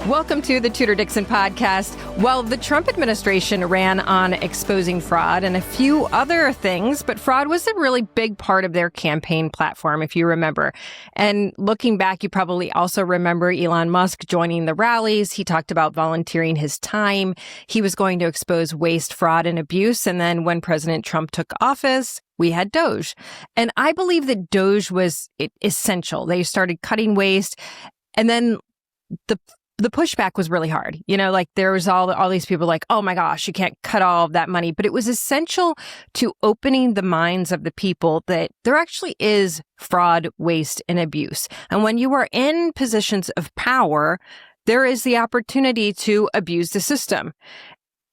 Welcome to the Tudor Dixon Podcast. Well, the Trump administration ran on exposing fraud and a few other things, but fraud was a really big part of their campaign platform, if you remember. And looking back, you probably also remember Elon Musk joining the rallies. He talked about volunteering his time. He was going to expose waste, fraud, and abuse. And then when President Trump took office, we had Doge. And I believe that Doge was essential. They started cutting waste. And then the pushback was really hard. You know, like there was all these people like, oh my gosh, you can't cut all of that money. But it was essential to opening the minds of the people that there actually is fraud, waste, and abuse. And when you are in positions of power, there is the opportunity to abuse the system.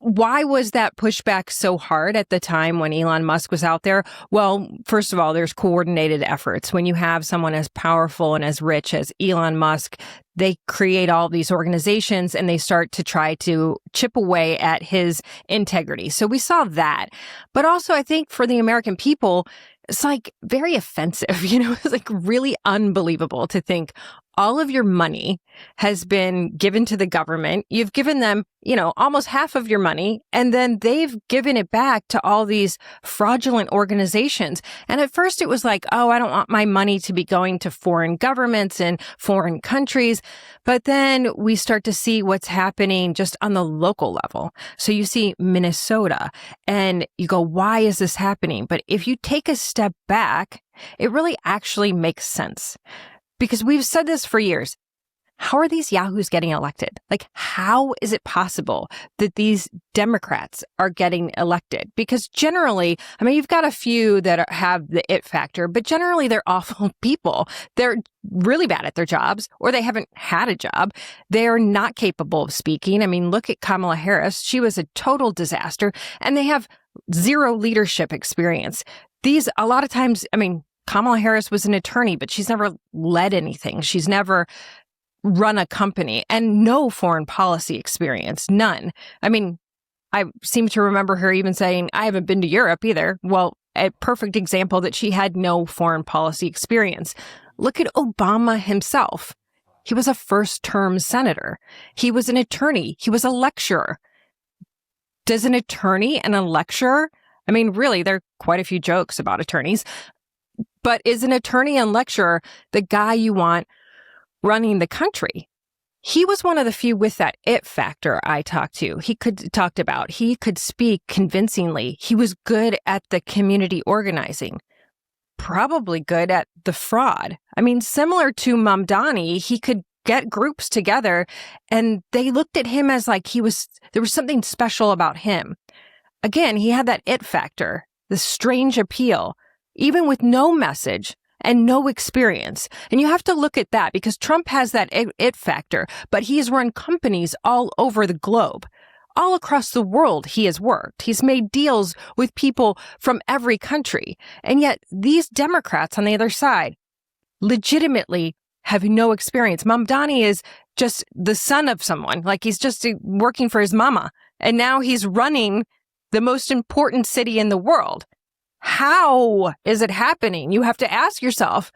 Why was that pushback so hard at the time when Elon Musk was out there? Well, first of all, there's coordinated efforts. When you have someone as powerful and as rich as Elon Musk, they create all these organizations and they start to try to chip away at his integrity. So we saw that. But also, I think for the American people, it's like very offensive. You know, it's like really unbelievable to think all of your money has been given to the government. You've given them, you know, almost half of your money, and then they've given it back to all these fraudulent organizations. And at first it was like, oh, I don't want my money to be going to foreign governments and foreign countries. But then we start to see what's happening just on the local level. So you see Minnesota and you go, why is this happening? But if you take a step back, it really actually makes sense. Because we've said this for years. How are these yahoos getting elected? Like, how is it possible that these Democrats are getting elected? Because generally, I mean, you've got a few that have the it factor, but generally they're awful people. They're really bad at their jobs, or they haven't had a job. They're not capable of speaking. I mean, look at Kamala Harris. She was a total disaster, and they have zero leadership experience. These, a lot of times, I mean, Kamala Harris was an attorney, but she's never led anything. She's never run a company, and no foreign policy experience, none. I mean, I seem to remember her even saying, I haven't been to Europe either. Well, a perfect example that she had no foreign policy experience. Look at Obama himself. He was a first-term senator. He was an attorney. He was a lecturer. Does an attorney and a lecturer, I mean, really, there are quite a few jokes about attorneys, but is an attorney and lecturer the guy you want running the country? He was one of the few with that it factor I talked about. He could speak convincingly. He was good at the community organizing, probably good at the fraud. I mean, similar to Mamdani, he could get groups together and they looked at him as like there was something special about him. Again, he had that it factor, the strange appeal, even with no message and no experience. And you have to look at that because Trump has that it factor, but he has run companies all over the globe. All across the world, he has worked. He's made deals with people from every country. And yet these Democrats on the other side legitimately have no experience. Mamdani is just the son of someone, like he's just working for his mama. And now he's running the most important city in the world. How is it happening? You have to ask yourself.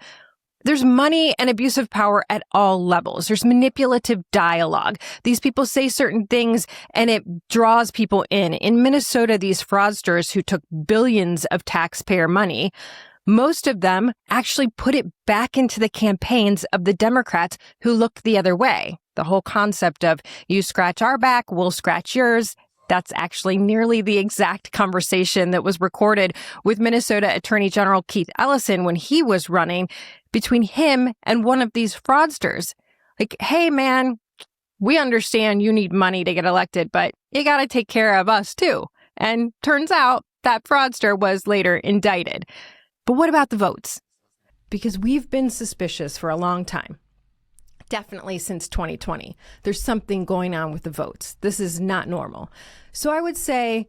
There's money and abuse of power at all levels. There's manipulative dialogue. These people say certain things and it draws people in. In Minnesota, these fraudsters who took billions of taxpayer money, most of them actually put it back into the campaigns of the Democrats who looked the other way. The whole concept of you scratch our back, we'll scratch yours. That's actually nearly the exact conversation that was recorded with Minnesota Attorney General Keith Ellison when he was running between him and one of these fraudsters. Like, hey, man, we understand you need money to get elected, but you got to take care of us, too. And turns out that fraudster was later indicted. But what about the votes? Because we've been suspicious for a long time. Definitely since 2020. There's something going on with the votes. This is not normal. So I would say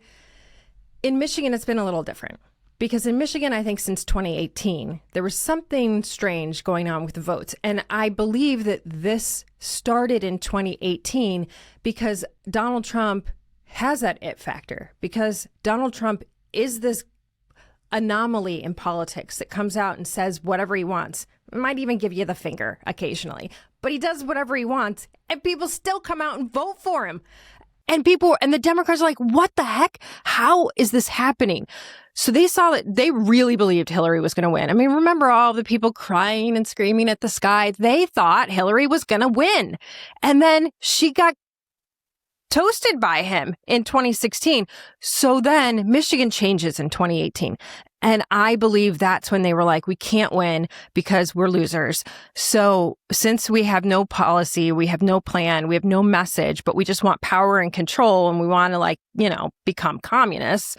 in Michigan, it's been a little different. Because in Michigan, I think since 2018, there was something strange going on with the votes. And I believe that this started in 2018 because Donald Trump has that it factor. Because Donald Trump is this anomaly in politics that comes out and says whatever he wants. Might even give you the finger occasionally. but he does whatever he wants, and people still come out and vote for him. And the Democrats are like, what the heck? How is this happening? So they saw that they really believed Hillary was going to win. I mean, remember all the people crying and screaming at the sky? They thought Hillary was going to win. And then she got toasted by him in 2016. So then Michigan changes in 2018. And I believe that's when they were like, we can't win because we're losers. So since we have no policy, we have no plan, we have no message, but we just want power and control and we want to become communists,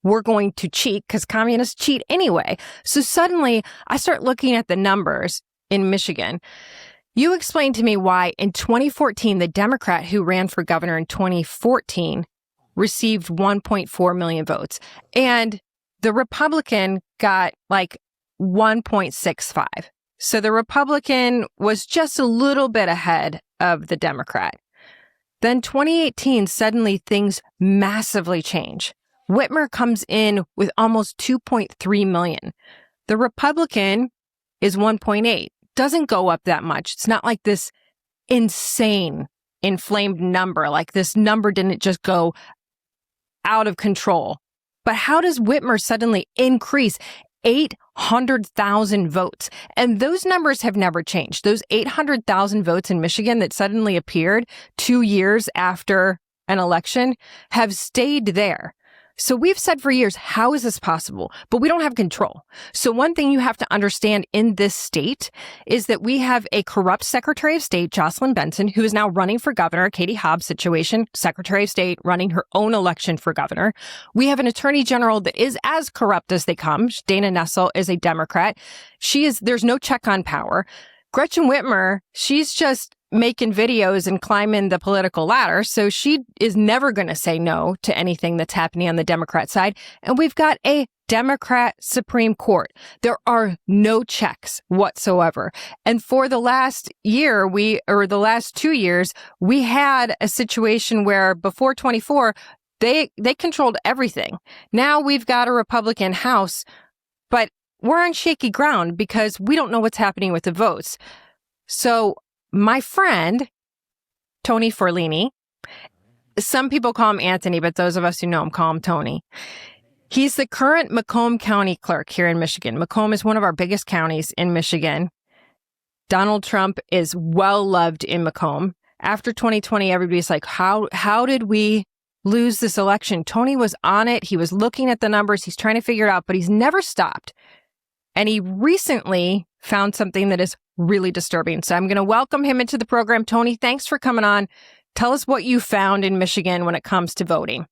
we're going to cheat because communists cheat anyway. So suddenly I start looking at the numbers in Michigan. You explained to me why in 2014, the Democrat who ran for governor in 2014 received 1.4 million votes. And the Republican got 1.65. So the Republican was just a little bit ahead of the Democrat. Then 2018, suddenly things massively change. Whitmer comes in with almost 2.3 million. The Republican is 1.8. Doesn't go up that much. It's not like this insane inflamed number. Like this number didn't just go out of control. But how does Whitmer suddenly increase 800,000 votes? And those numbers have never changed. Those 800,000 votes in Michigan that suddenly appeared 2 years after an election have stayed there. So we've said for years, how is this possible? But we don't have control. So one thing you have to understand in this state is that we have a corrupt Secretary of State, Jocelyn Benson, who is now running for governor, Katie Hobbs situation, Secretary of State running her own election for governor. We have an attorney general that is as corrupt as they come. Dana Nessel is a Democrat. There's no check on power. Gretchen Whitmer, she's just making videos and climbing the political ladder. So she is never going to say no to anything that's happening on the Democrat side. And we've got a Democrat Supreme Court. There are no checks whatsoever. And for the last year, the last 2 years, we had a situation where before 24, they controlled everything. Now we've got a Republican House, but we're on shaky ground because we don't know what's happening with the votes. So my friend, Tony Forlini, some people call him Anthony, but those of us who know him call him Tony. He's the current Macomb County clerk here in Michigan. Macomb is one of our biggest counties in Michigan. Donald Trump is well loved in Macomb. After 2020, everybody's like, how did we lose this election? Tony was on it. He was looking at the numbers. He's trying to figure it out, but he's never stopped. And he recently found something that is really disturbing. So I'm going to welcome him into the program. Tony, thanks for coming on. Tell us what you found in Michigan when it comes to voting.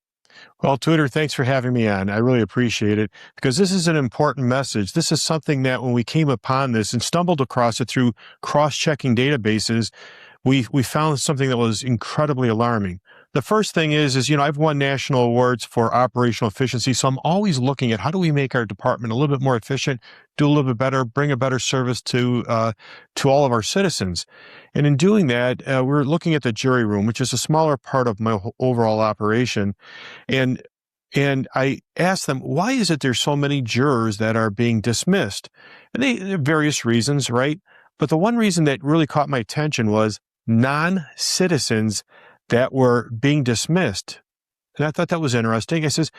Well, Tudor, thanks for having me on. I really appreciate it because this is an important message. This is something that when we came upon this and stumbled across it through cross-checking databases, we found something that was incredibly alarming. The first thing is I've won national awards for operational efficiency, so I'm always looking at how do we make our department a little bit more efficient, do a little bit better, bring a better service to all of our citizens. And in doing that, we're looking at the jury room, which is a smaller part of my overall operation. And I asked them, why is it there's so many jurors that are being dismissed? And there are various reasons, right? But the one reason that really caught my attention was non-citizens that were being dismissed. And I thought that was interesting. I says,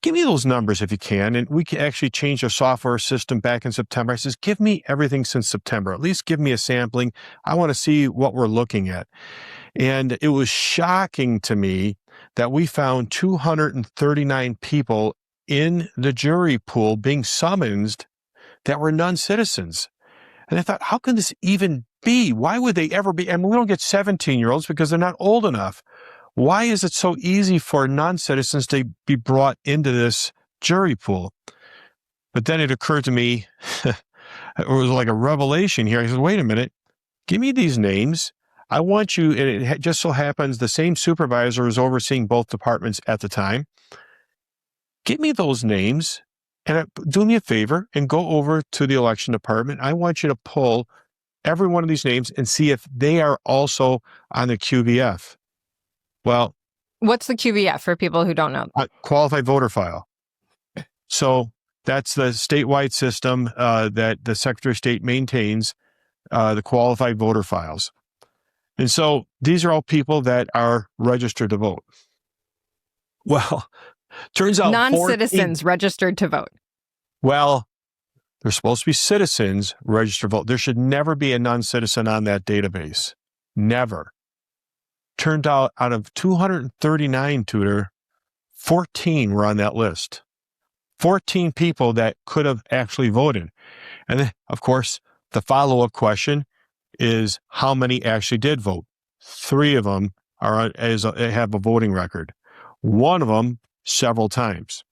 give me those numbers if you can. And we can actually change our software system back in September. I says, give me everything since September. At least give me a sampling. I want to see what we're looking at. And it was shocking to me that we found 239 people in the jury pool being summoned that were non-citizens. And I thought, how can this even be? Why would they ever be? And we don't get 17-year-olds because they're not old enough. Why is it so easy for non-citizens to be brought into this jury pool? But then it occurred to me, it was like a revelation here. I said, wait a minute, give me these names. I want you, and it just so happens the same supervisor was overseeing both departments at the time. Give me those names. And do me a favor and go over to the election department. I want you to pull every one of these names and see if they are also on the QVF. Well, what's the QVF for people who don't know? Qualified voter file. So that's the statewide system that the Secretary of State maintains the qualified voter files. And so these are all people that are registered to vote. Well, turns out non-citizens registered to vote. Well, they're supposed to be citizens registered to vote. There should never be a non-citizen on that database. Never. Turned out of 239, Tudor, 14 were on that list. 14 people that could have actually voted. And then, of course, the follow-up question is how many actually did vote? 3 of them have a voting record. 1 of them several times.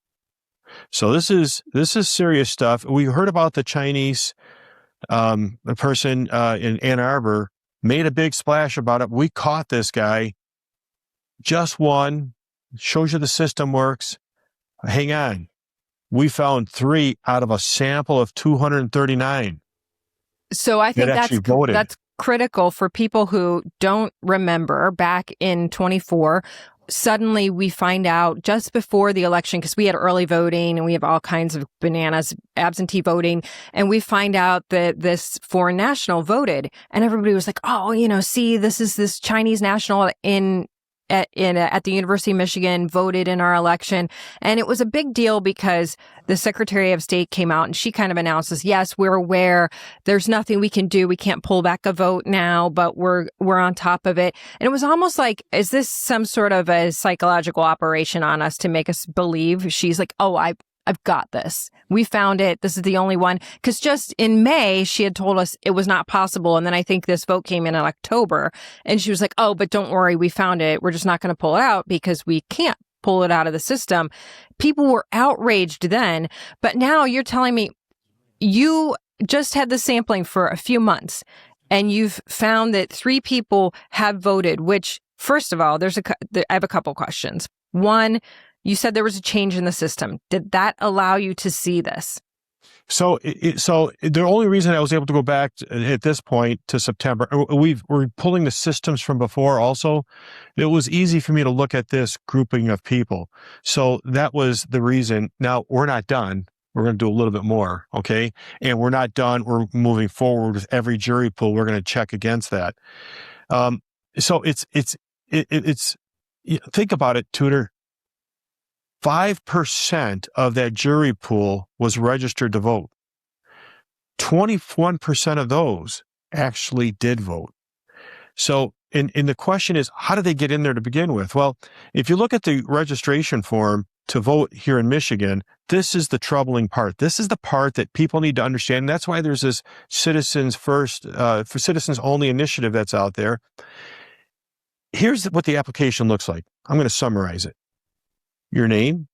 So this is serious stuff. We heard about the Chinese, the person in Ann Arbor made a big splash about it. We caught this guy. Just one. Shows you the system works. Hang on. We found 3 out of a sample of 239. So I think that's critical for people who don't remember back in 24. Suddenly we find out just before the election, because we had early voting and we have all kinds of bananas, absentee voting, and we find out that this foreign national voted, and everybody was like, oh, see, this is this Chinese national at the University of Michigan voted in our election. And it was a big deal because the Secretary of State came out and she kind of announces, yes, we're aware there's nothing we can do. We can't pull back a vote now, but we're on top of it. And it was almost like, is this some sort of a psychological operation on us to make us believe? She's like, oh, I've got this. We found it. This is the only one. Because just in May, she had told us it was not possible. And then I think this vote came in October. And she was like, oh, but don't worry, we found it. We're just not going to pull it out because we can't pull it out of the system. People were outraged then. But now you're telling me you just had the sampling for a few months and you've found that 3 people have voted, which, first of all, I have a couple questions. One, you said there was a change in the system. Did that allow you to see this? So the only reason I was able to go back at this point to September, we're pulling the systems from before also. It was easy for me to look at this grouping of people. So that was the reason. Now, we're not done. We're going to do a little bit more, okay? And we're not done. We're moving forward with every jury pool. We're going to check against that. So it's think about it, Tudor. 5% of that jury pool was registered to vote. 21% of those actually did vote. So, and the question is, how did they get in there to begin with? Well, if you look at the registration form to vote here in Michigan, this is the troubling part. This is the part that people need to understand. And that's why there's this citizens first, for citizens only initiative that's out there. Here's what the application looks like. I'm going to summarize it. Your name.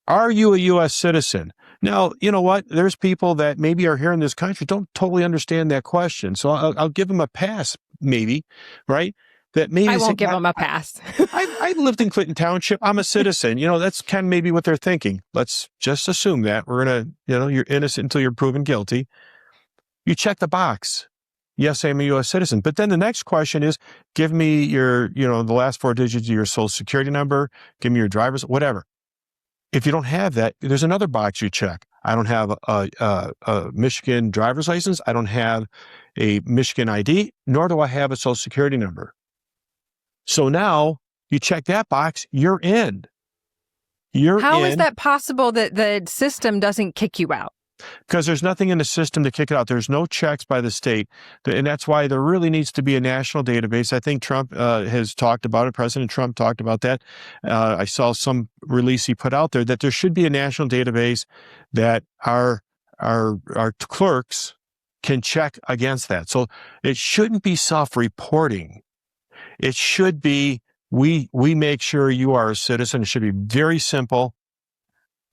Are you a U.S. citizen? Now, you know what? There's people that maybe are here in this country don't totally understand that question. So I'll give them a pass, maybe, right? That maybe I won't give them a pass. I lived in Clinton Township. I'm a citizen. That's kind of maybe what they're thinking. Let's just assume that. We're going to, you're innocent until you're proven guilty. You check the box. Yes, I'm a U.S. citizen. But then the next question is, give me your, the last 4 digits of your social security number, give me your driver's, whatever. If you don't have that, there's another box you check. I don't have a Michigan driver's license. I don't have a Michigan ID, nor do I have a social security number. So now you check that box, you're in. How is that possible that the system doesn't kick you out? Because there's nothing in the system to kick it out. There's no checks by the state. And that's why there really needs to be a national database. I think Trump has talked about it. President Trump talked about that. I saw some release he put out there that there should be a national database that our clerks can check against that. So it shouldn't be self-reporting. It should be, we make sure you are a citizen. It should be very simple.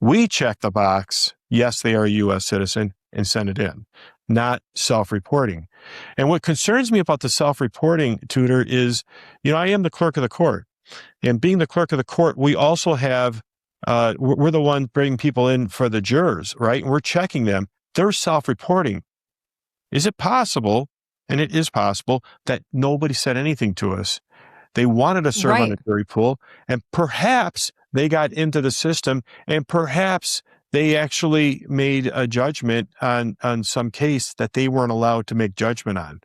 We check the box. Yes, they are a U.S. citizen, and send it in, not self-reporting. And what concerns me about the self-reporting, Tudor, is, I am the clerk of the court. And being the clerk of the court, we also have, we're the ones bringing people in for the jurors, right? And we're checking them. They're self-reporting. Is it possible, and it is possible, that nobody said anything to us? They wanted to serve on the jury pool, and perhaps they got into the system, and perhaps they actually made a judgment on some case that they weren't allowed to make judgment on.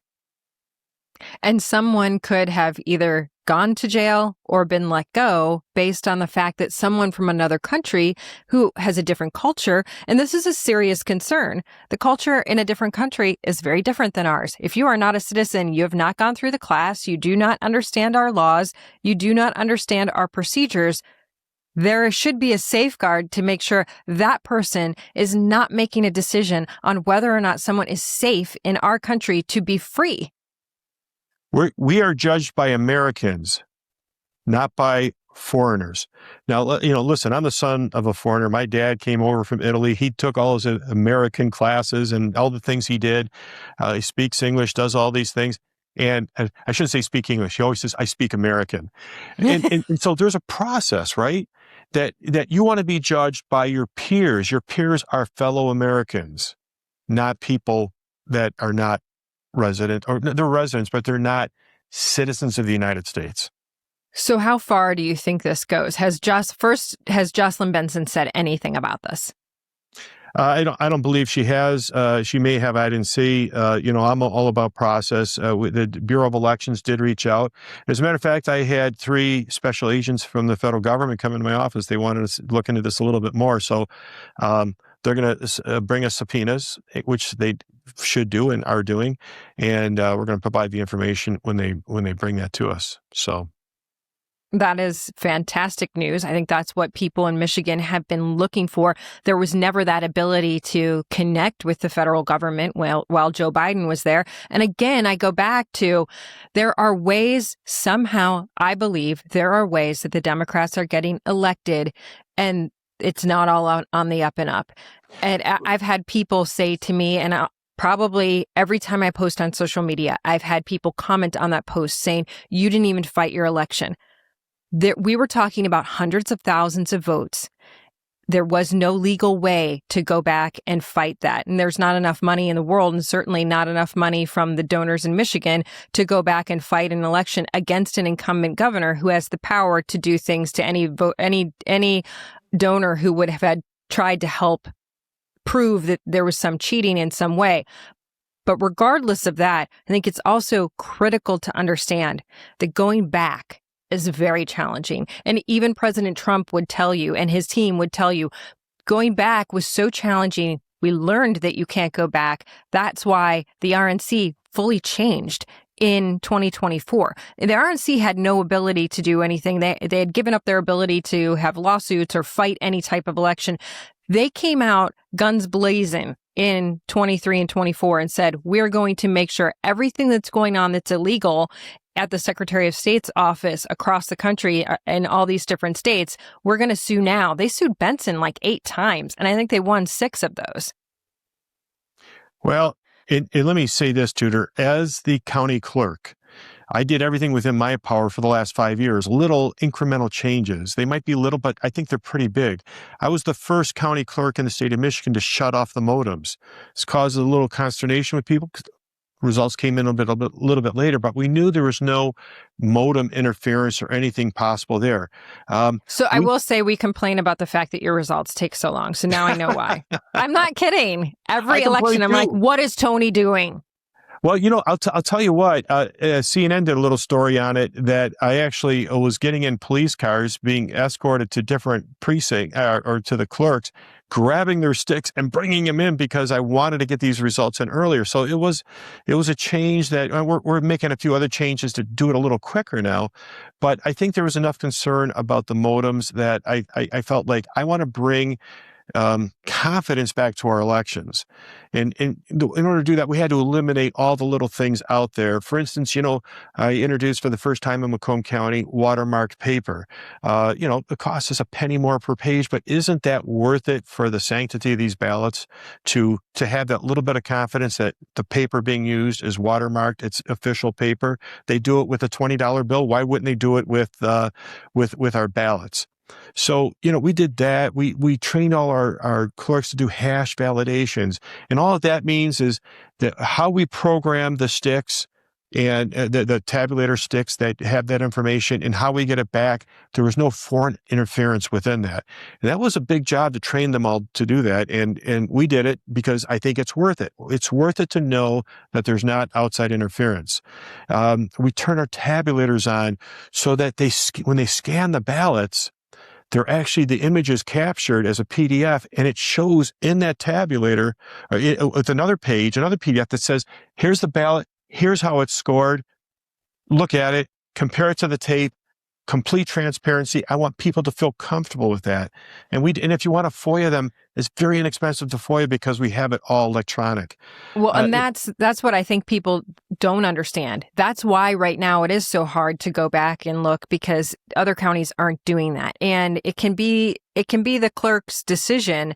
And someone could have either gone to jail or been let go based on the fact that someone from another country who has a different culture, and this is a serious concern. The culture in a different country is very different than ours. If you are not a citizen, you have not gone through the class, you do not understand our laws, you do not understand our procedures, there should be a safeguard to make sure that person is not making a decision on whether or not someone is safe in our country to be free. We are judged by Americans, not by foreigners. Now, listen, I'm the son of a foreigner. My dad came over from Italy. He took all his American classes and all the things he did. He speaks English, does all these things. And I shouldn't say speak English. He always says, I speak American. And so there's a process, right? That you want to be judged by your peers. Your peers are fellow Americans, not people that are not resident, or they're residents, but they're not citizens of the United States. So how far do you think this goes? Has Jocelyn Benson said anything about this? I don't believe she has. She may have. I didn't see. I'm all about process. The Bureau of Elections did reach out. As a matter of fact, I had 3 special agents from the federal government come into my office. They wanted to look into this a little bit more. So they're going to bring us subpoenas, which they should do and are doing, and we're going to provide the information when they bring that to us. So. That is fantastic news. I think that's what people in Michigan have been looking for. There was never that ability to connect with the federal government while Joe Biden was there. And again, I go back to there are ways, somehow, I believe there are ways that the Democrats are getting elected, and it's not all on the up and up. And I've had people say to me, and probably every time I post on social media, I've had people comment on that post saying, you didn't even fight your election. We were talking about hundreds of thousands of votes. There was no legal way to go back and fight that. And there's not enough money in the world, and certainly not enough money from the donors in Michigan to go back and fight an election against an incumbent governor who has the power to do things to any donor who would have tried to help prove that there was some cheating in some way. But regardless of that, I think it's also critical to understand that going back is very challenging. And even President Trump would tell you, and his team would tell you, going back was so challenging. We learned that you can't go back. That's why the RNC fully changed in 2024. The RNC had no ability to do anything. They had given up their ability to have lawsuits or fight any type of election. They came out guns blazing in 23 and 24 and said, we're going to make sure everything that's going on that's illegal at the Secretary of State's office across the country in all these different states, we're going to sue now. They sued Benson like 8 times, and I think they won 6 of those. Well, and let me say this, Tudor. As the county clerk, I did everything within my power for the last 5 years, little incremental changes. They might be little, but I think they're pretty big. I was the first county clerk in the state of Michigan to shut off the modems. It's caused a little consternation with people. Results came in a little bit later, but we knew there was no modem interference or anything possible there. I will say we complain about the fact that your results take so long. So now I know why. I'm not kidding. Every election, I'm like, what is Tony doing? Well, I'll tell you what, CNN did a little story on it that I actually was getting in police cars being escorted to different precincts or to the clerks, grabbing their sticks and bringing them in because I wanted to get these results in earlier. So it was a change that we're making a few other changes to do it a little quicker now. But I think there was enough concern about the modems that I felt like I want to bring confidence back to our elections. And in order to do that, we had to eliminate all the little things out there. For instance, I introduced for the first time in Macomb County watermarked paper. It costs us a penny more per page, but isn't that worth it for the sanctity of these ballots to have that little bit of confidence that the paper being used is watermarked, it's official paper? They do it with a $20 bill. Why wouldn't they do it with our ballots? So, we did that. We trained all our clerks to do hash validations. And all that means is that how we program the sticks and the tabulator sticks that have that information and how we get it back. There was no foreign interference within that. And that was a big job to train them all to do that. And we did it because I think it's worth it. It's worth it to know that there's not outside interference. We turn our tabulators on so that when they scan the ballots, the image is captured as a PDF, and it shows in that tabulator with another PDF that says, here's the ballot, here's how it's scored, look at it, compare it to the tape, complete transparency. I want people to feel comfortable with that. And if you want to FOIA them, it's very inexpensive to FOIA because we have it all electronic. Well, and that's what I think people don't understand. That's why right now it is so hard to go back and look, because other counties aren't doing that. And it can be the clerk's decision,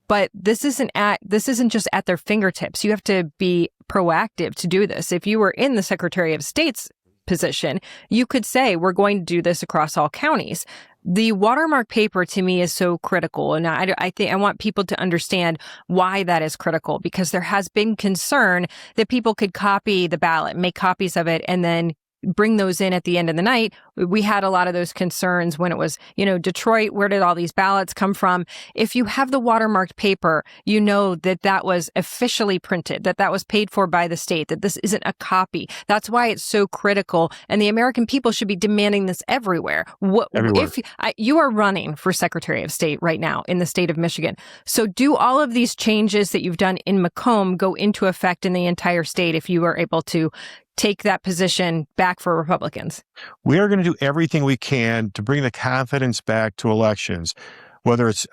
but this isn't just at their fingertips. You have to be proactive to do this. If you were in the Secretary of State's position, you could say, we're going to do this across all counties. The watermark paper to me is so critical. And I think I want people to understand why that is critical, because there has been concern that people could copy the ballot, make copies of it, and then bring those in at the end of the night. We had a lot of those concerns when it was, Detroit, where did all these ballots come from? If you have the watermarked paper, you know that was officially printed, that was paid for by the state, that this isn't a copy. That's why it's so critical. And the American people should be demanding this everywhere. Everywhere. If you are running for Secretary of State right now in the state of Michigan, so do all of these changes that you've done in Macomb go into effect in the entire state if you are able to take that position back for Republicans? We are going to do everything we can to bring the confidence back to elections, whether it's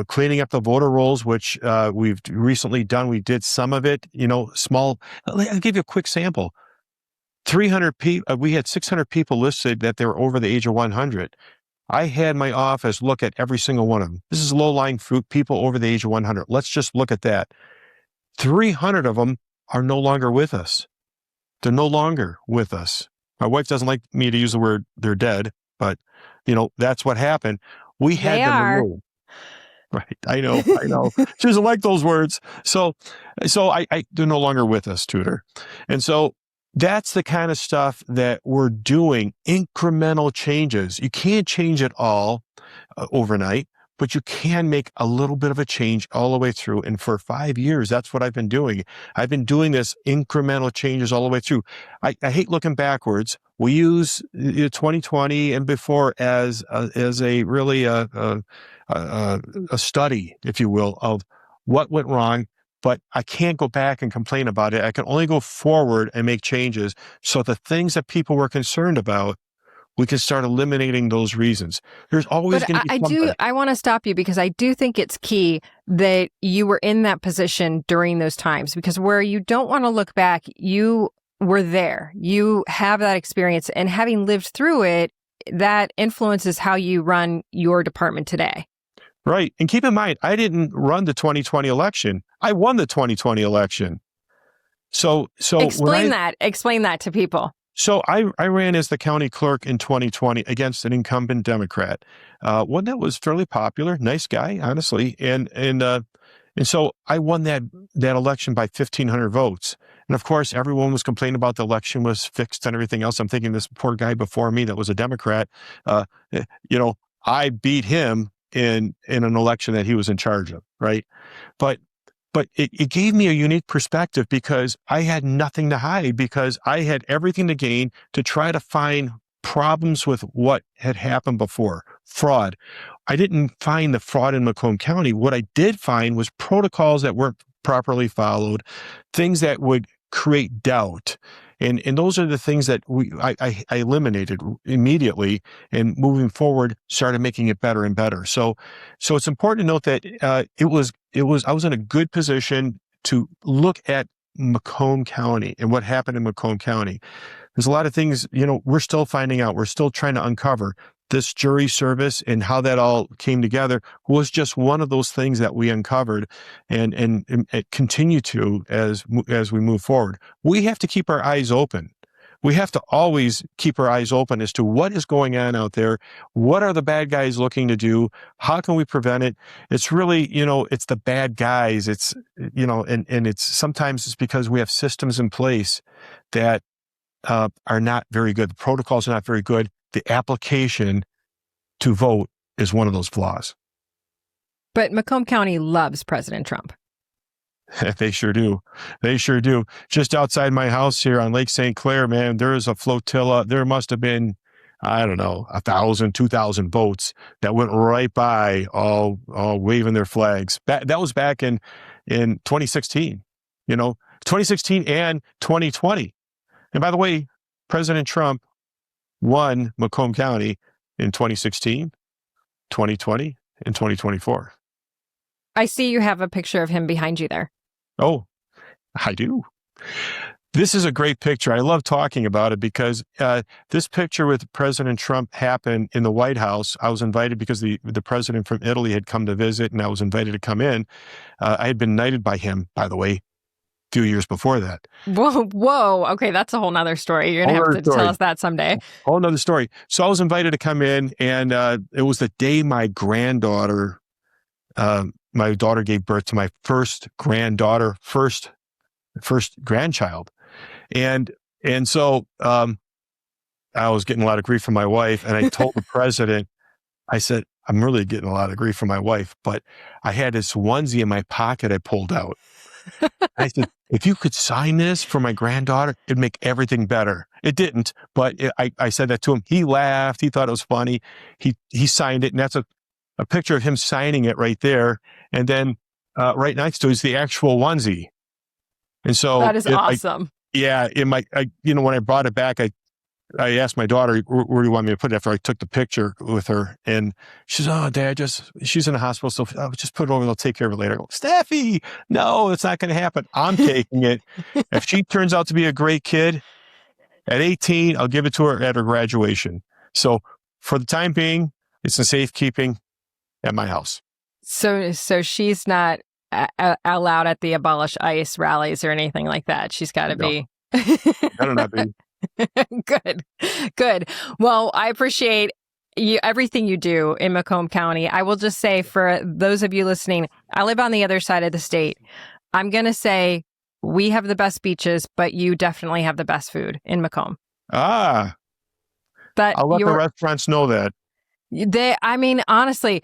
cleaning up the voter rolls, which we've recently done. We did some of it, small. I'll give you a quick sample. 300 people, we had 600 people listed that they were over the age of 100. I had my office look at every single one of them. This is low-lying fruit, people over the age of 100. Let's just look at that. 300 of them are no longer with us. They're no longer with us. My wife doesn't like me to use the word they're dead, but that's what happened. We had them removed. Right. I know. She doesn't like those words. So they're no longer with us, Tudor. And so that's the kind of stuff that we're doing, incremental changes. You can't change it all overnight, but you can make a little bit of a change all the way through. And for 5 years, that's what I've been doing. I've been doing this incremental changes all the way through. I hate looking backwards. We use 2020 and before as a really a study, if you will, of what went wrong. But I can't go back and complain about it. I can only go forward and make changes. So the things that people were concerned about, we can start eliminating those reasons. There's always going to be something. I want to stop you because I do think it's key that you were in that position during those times, because where you don't want to look back, you were there. You have that experience, and having lived through it, that influences how you run your department today. Right. And keep in mind, I didn't run the 2020 election. I won the 2020 election. So explain that to people. So I ran as the county clerk in 2020 against an incumbent Democrat, one that was fairly popular, nice guy, honestly, and so I won that election by 1,500 votes. And of course, everyone was complaining about the election was fixed and everything else. I'm thinking this poor guy before me that was a Democrat, I beat him in an election that he was in charge of, right? But it gave me a unique perspective because I had nothing to hide, because I had everything to gain to try to find problems with what had happened before. Fraud. I didn't find the fraud in Macomb County. What I did find was protocols that weren't properly followed, things that would create doubt. And those are the things that I eliminated immediately, and moving forward started making it better and better. So it's important to note that I was in a good position to look at Macomb County and what happened in Macomb County. There's a lot of things, we're still finding out. We're still trying to uncover. This jury service and how that all came together was just one of those things that we uncovered and continue to as we move forward. We have to keep our eyes open. we have to always keep our eyes open as to what is going on out there. What are the bad guys looking to do? How can we prevent it? It's really, it's the bad guys. It's, and it's sometimes it's because we have systems in place that are not very good. The protocols are not very good. The application to vote is one of those flaws. But Macomb County loves President Trump. They sure do. They sure do. Just outside my house here on Lake St. Clair, man, there is a flotilla. There must have been, I don't know, 1,000, 2,000 boats that went right by, all waving their flags. That was back in 2016, 2016 and 2020. And by the way, President Trump won Macomb County in 2016, 2020, and 2024. I see you have a picture of him behind you there. Oh, I do. This is a great picture. I love talking about it because this picture with President Trump happened in the White House. I was invited because the president from Italy had come to visit, and I was invited to come in. I had been knighted by him, by the way, a few years before that. Whoa. Okay, that's a whole nother story. You're going to have to tell us that someday. Whole nother story. So I was invited to come in, and it was the day my granddaughter, my daughter gave birth to my first granddaughter, first grandchild. And so I was getting a lot of grief from my wife, and I told the president, I said, I'm really getting a lot of grief from my wife, but I had this onesie in my pocket I pulled out. I said, if you could sign this for my granddaughter, it'd make everything better. It didn't, but I said that to him. He laughed. He thought it was funny. He signed it, and that's a picture of him signing it right there. And then right next to it is the actual onesie. And so that is awesome. When I brought it back, I asked my daughter, where do you want me to put it after I took the picture with her? And she says, oh, Dad, she's in the hospital, so I'll just put it over. They'll take care of it later. I go, Steffi, no, it's not going to happen. I'm taking it. If she turns out to be a great kid at 18, I'll give it to her at her graduation. So for the time being, it's in safekeeping at my house. So she's not allowed at the Abolish ICE rallies or anything like that. She's got to be. Better not be. Good. Well, I appreciate everything you do in Macomb County. I will just say, for those of you listening, I live on the other side of the state. I'm going to say we have the best beaches, but you definitely have the best food in Macomb. But I'll let the restaurants know that. Honestly,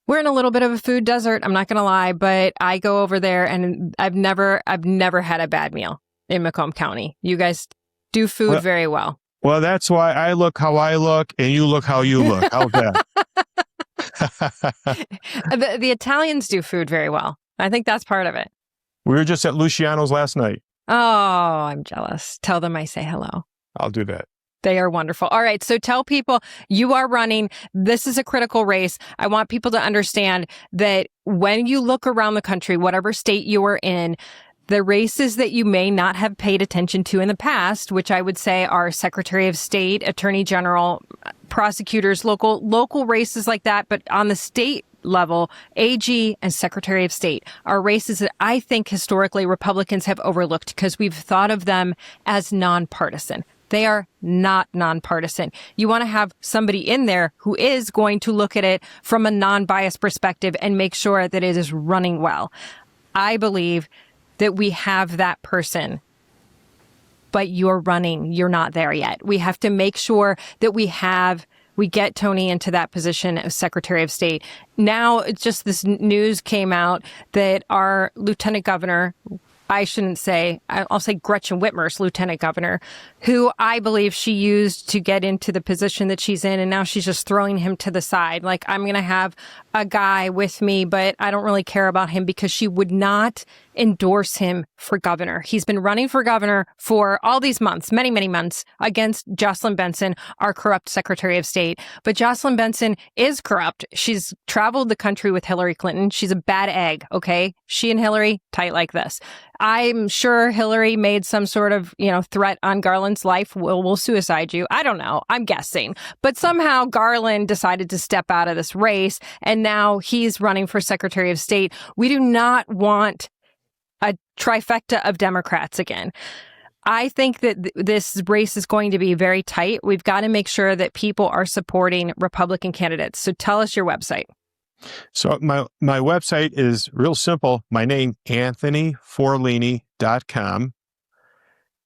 we're in a little bit of a food desert. I'm not going to lie, but I go over there and I've never had a bad meal in Macomb County. You guys do food very well. Well, that's why I look how I look and you look how you look. How's that? The Italians do food very well. I think that's part of it. We were just at Luciano's last night. Oh, I'm jealous. Tell them I say hello. I'll do that. They are wonderful. All right. So tell people you are running. This is a critical race. I want people to understand that when you look around the country, whatever state you are in, the races that you may not have paid attention to in the past, which I would say are Secretary of State, Attorney General, prosecutors, local races like that. But on the state level, AG and Secretary of State are races that I think historically Republicans have overlooked because we've thought of them as nonpartisan. They are not nonpartisan. You want to have somebody in there who is going to look at it from a non-biased perspective and make sure that it is running well. I believe that we have that person, but you're running. You're not there yet. We have to make sure that we get Tony into that position as Secretary of State. Now, it's just this news came out that our Lieutenant Governor, I'll say Gretchen Whitmer's lieutenant governor, who I believe she used to get into the position that she's in. And now she's just throwing him to the side. Like, I'm going to have a guy with me, but I don't really care about him, because she would not endorse him for governor. He's been running for governor for all these months, many, many months, against Jocelyn Benson, our corrupt Secretary of State. But Jocelyn Benson is corrupt. She's traveled the country with Hillary Clinton. She's a bad egg, okay? She and Hillary, tight like this. I'm sure Hillary made some sort of, threat on Garland's life. We'll suicide you. I don't know. I'm guessing. But somehow Garland decided to step out of this race, and now he's running for Secretary of State. We do not want a trifecta of Democrats again. I think that this race is going to be very tight. We've got to make sure that people are supporting Republican candidates. So tell us your website. So my website is real simple. My name, AnthonyForlini.com.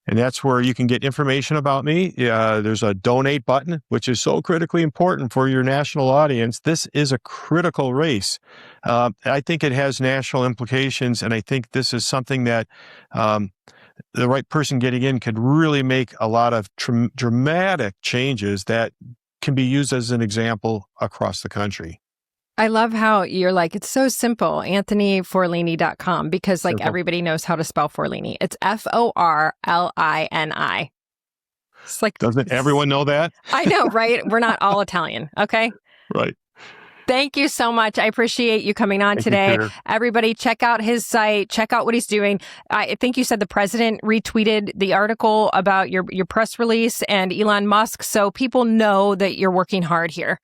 And that's where you can get information about me. There's a donate button, which is so critically important for your national audience. This is a critical race. I think it has national implications, and I think this is something that the right person getting in could really make a lot of dramatic changes that can be used as an example across the country. I love how you're like, it's so simple, AnthonyForlini.com, because like everybody knows how to spell Forlini. It's Forlini. It's like, doesn't everyone know that? I know, right? We're not all Italian. Okay. Right. Thank you so much. I appreciate you coming on today. Everybody, check out his site. Check out what he's doing. I think you said the president retweeted the article about your press release and Elon Musk. So people know that you're working hard here.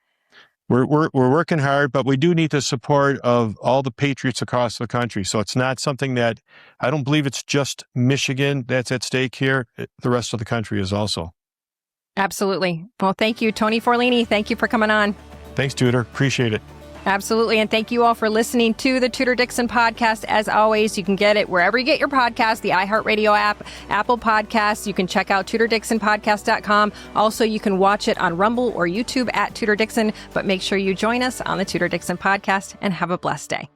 We're working hard, but we do need the support of all the patriots across the country. So it's not something that, I don't believe it's just Michigan that's at stake here. The rest of the country is also. Absolutely. Well, thank you, Tony Forlini. Thank you for coming on. Thanks, Tudor. Appreciate it. Absolutely. And thank you all for listening to the Tudor Dixon Podcast. As always, you can get it wherever you get your podcast, the iHeartRadio app, Apple Podcasts. You can check out TudorDixonPodcast.com. Also, you can watch it on Rumble or YouTube at Tudor Dixon. But make sure you join us on the Tudor Dixon Podcast and have a blessed day.